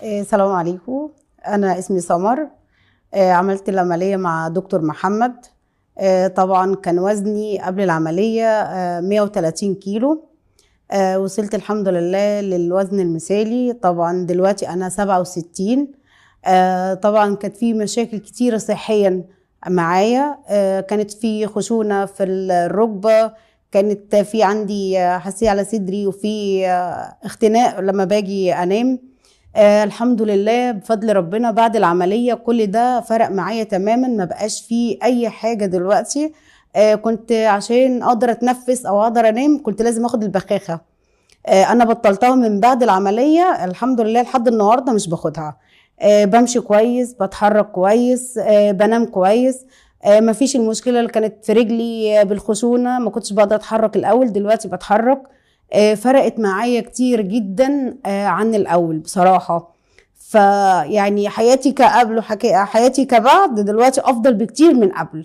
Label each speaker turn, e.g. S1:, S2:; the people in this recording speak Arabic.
S1: السلام عليكم. أنا اسمي سمر. عملت العملية مع دكتور محمد. طبعا كان وزني قبل العملية 130 كيلو. وصلت الحمد لله للوزن المثالي. طبعا دلوقتي أنا 67. طبعا كانت في مشاكل كتيرة صحيا معايا. كانت في خشونة في الركبة، كانت في عندي حساسية على صدري، وفي اختناق لما باجي أنام. الحمد لله بفضل ربنا بعد العملية كل ده فرق معايا تماما، ما بقاش فيه أي حاجة دلوقتي. كنت عشان أقدر أتنفس أو أقدر أنام كنت لازم أخد البخاخة. أنا بطلتها من بعد العملية الحمد لله لحد النهاردة مش باخدها. بمشي كويس، بتحرك كويس، بنام كويس. مفيش المشكلة اللي كانت في رجلي بالخشونة، ما كنتش بقدر أتحرك الأول، دلوقتي بتحرك. فرقت معايا كتير جدا عن الأول بصراحة. فيعني حياتي كقبل وحياتي كبعد دلوقتي أفضل بكتير من قبل.